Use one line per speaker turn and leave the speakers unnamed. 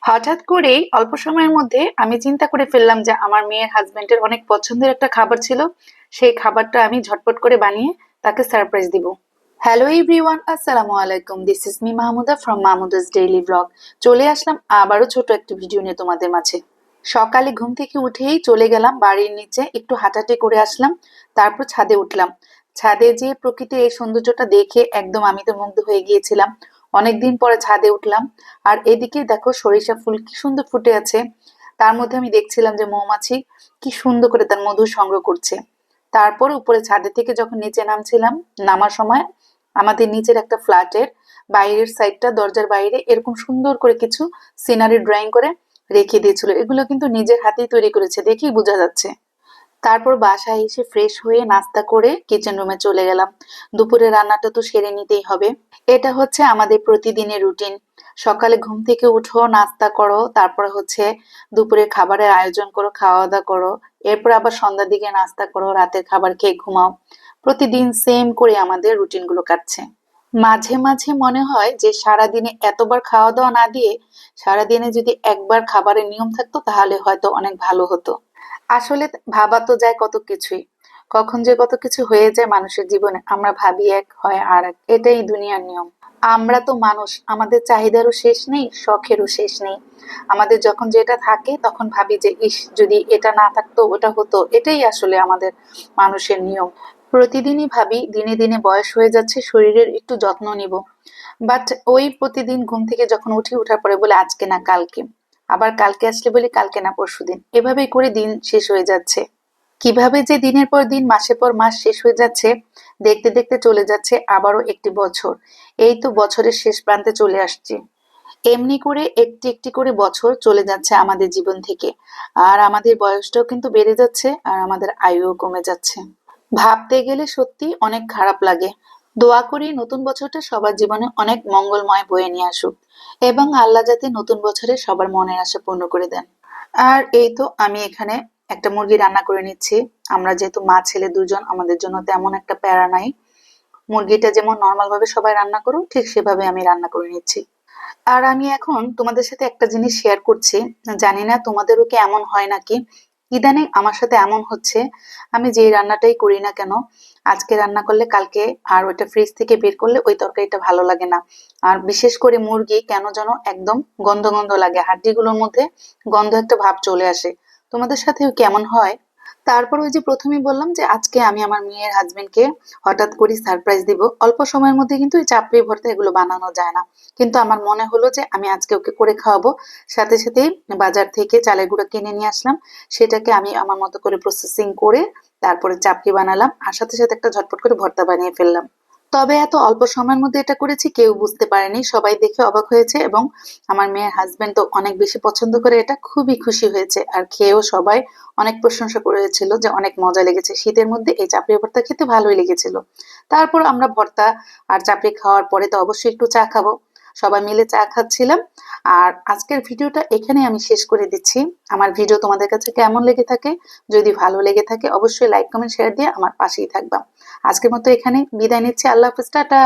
হঠাৎ করেই অল্প সময়ের মধ্যে আমি চিন্তা করে ফেললাম যে আমার মেয়ের হাজবেন্ডের অনেক পছন্দের একটা খাবার ছিল। সেই খাবারটা আমি ঝটপট করে বানিয়ে তাকে সারপ্রাইজ দিব। হ্যালো এভরিওয়ান, আসসালামু আলাইকুম। This is me Mahmuda from Mahmuda's daily blog. চলে আসলাম আবারও ছোট একটা ভিডিও নিয়ে তোমাদের মাঝে। সকালে ঘুম থেকে উঠেই চলে গেলাম বাড়ির নিচে, একটু হাঁটাহাঁটি করে আসলাম। তারপর ছাদে উঠলাম। ছাদে যে প্রকৃতির এই সৌন্দর্যটা দেখে একদম আমি তো মুগ্ধ হয়ে গিয়েছিলাম। অনেকদিন পরে ছাদে উঠলাম। আর এদিকে দেখো সরিষা ফুল কি সুন্দর ফুটে আছে। তার মধ্যে আমি দেখছিলাম যে মৌমাছি কি সুন্দর করে তার মধু সংগ্রহ করছে। তারপর উপরে ছাদে থেকে যখন নিচে নামছিলাম, নামার সময় আমাদের নিচের একটা ফ্ল্যাটের বাইরের সাইডটা, দরজার বাইরে এরকম সুন্দর করে কিছু সিনারি ড্রয়িং করে রেখে দিয়েছিল। এগুলো কিন্তু নিজের হাতেই তৈরি করেছে, দেখেই বোঝা যাচ্ছে। তারপর বাসায় এসে ফ্রেশ হয়ে নাস্তা করে কিচেন রুমে চলে গেলাম। দুপুরে রান্নাটা তো সেরে নিতেই হবে। এটা হচ্ছে আমাদের প্রতিদিনের রুটিন। সকালে ঘুম থেকে উঠো, নাস্তা করো, তারপরে হচ্ছে দুপুরে খাবারের আয়োজন করো, খাওয়া দাওয়া করো। এরপর আবার সন্ধ্যার দিকে নাস্তা করো, রাতের খাবার খেয়ে ঘুমাও। প্রতিদিন সেম করে আমাদের রুটিন গুলো কাটছে। মাঝে মাঝে মনে হয় যে সারাদিনে এতবার খাওয়া দাওয়া না দিয়ে সারাদিনে যদি একবার খাবারের নিয়ম থাকতো তাহলে হয়তো অনেক ভালো হতো। আসলে ভাবা তো যায় কত কিছুই, কখন যে কত কিছু হয়ে যায় মানুষের জীবনে, আমরা ভাবি এক হয় আর এক, এটাই দুনিয়ার নিয়ম। আমরা তো মানুষ, আমাদের চাহিদারও শেষ নেই, শখেরও শেষ নেই। আমাদের যখন যেটা থাকে তখন ভাবি যে ইস, যদি এটা না থাকতো ওটা হতো। এটাই আসলে আমাদের মানুষের নিয়ম। প্রতিদিনই ভাবি দিনে দিনে বয়স হয়ে যাচ্ছে, শরীরের একটু যত্ন নিব। বাট ওই প্রতিদিন ঘুম থেকে যখন উঠি, ওঠার পরে বলে আজকে না কালকে, আবার কালকে আসলে বলি কালকে না পরশুদিন, এভাবেই করে দিন শেষ হয়ে যাচ্ছে। কিভাবে যে দিনের পর দিন, মাসের পর মাস শেষ হয়ে যাচ্ছে, দেখতে দেখতে চলে যাচ্ছে আবারও একটি বছর। এই তো বছরের শেষ প্রান্তে চলে আসছি। এমনি করে একটি একটি করে বছর চলে যাচ্ছে আমাদের জীবন থেকে। আর আমাদের বয়সটাও কিন্তু বেড়ে যাচ্ছে, আর আমাদের আয়ুও কমে যাচ্ছে। ভাবতে গেলে সত্যি অনেক খারাপ লাগে। দোয়া করি নতুন বছরটা সবার জীবনে অনেক মঙ্গলময় বয়ে নিয়ে আসুক, এবং আল্লাহ যাতে নতুন বছরে সবার মনের আশা পূর্ণ করে দেন। আর এই তো আমি এখানে একটা মুরগি রান্না করে নিচ্ছি। আমরা যেহেতু মা ছেলে দুজন, আমাদের জন্য তেমন একটা প্যারা নাই। মুরগিটা যেমন নর্মাল ভাবে সবাই রান্না করো, ঠিক সেভাবে আমি রান্না করে নিচ্ছি। আর আমি এখন তোমাদের সাথে একটা জিনিস শেয়ার করছি। জানি না তোমাদেরও কি এমন হয় নাকি। ইদানিং আমার সাথে এমন হচ্ছে, আমি যেই রান্নাটাই করি না কেন, আজকে রান্না করলে কালকে আর ওইটা ফ্রিজ থেকে বের করলে ওই তরকারিটা ভালো লাগে না। আর বিশেষ করে মুরগি কেন যেন একদম গন্ধ গন্ধ লাগে, হাড্ডিগুলোর মধ্যে গন্ধ একটা ভাব চলে আসে। তোমাদের সাথেও কেমন হয়? তারপর ওই যে প্রথমেই বললাম যে আজকে আমি আমার মেয়ের হাজবেন্ডকে হঠাৎ করে সারপ্রাইজ দিব। অল্প সময়ের মধ্যে কিন্তু এই চাপড়ি ভর্তা এগুলো বানানো যায় না। কিন্তু আমার মনে হলো যে আমি আজকে ওকে করে খাওয়াবো। সাথে সাথেই বাজার থেকে চালের গুঁড়া কিনে নিয়ে আসলাম। সেটাকে আমি আমার মতো করে প্রসেসিং করে তারপরে চাপড়ি বানালাম, আর সাথে সাথে একটা ঝটপট করে ভর্তা বানিয়ে ফেললাম। তবে এত অল্প সময়ের মধ্যে এটা করেছি কেউ বুঝতে পারেনি, সবাই দেখে অবাক হয়েছে, এবং আমার মেয়ের হাজবেন্ড তো অনেক বেশি পছন্দ করে, এটা খুবই খুশি হয়েছে। আর খেয়েও সবাই অনেক প্রশংসা করেছিল যে অনেক মজা লেগেছে, শীতের মধ্যে এই চাপড়ি ভর্তা খেতে ভালোই লেগেছিল। তারপর আমরা ভর্তা আর চাপড়ি খাওয়ার পরে তো অবশ্যই একটু চা খাবো। সবাই মিলে চা খাচ্ছিলাম। আর আজকের ভিডিওটা এখানে আমি শেষ করে দিচ্ছি। আমার ভিডিও তোমাদের কাছে কেমন লেগে থাকে, যদি ভালো লেগে থাকে অবশ্যই লাইক কমেন্ট শেয়ার দিয়ে আমার পাশেই থাকবা। আজকের মতো এখানে বিদায় নিচ্ছি। আল্লাহ হাফেজ, টাটা।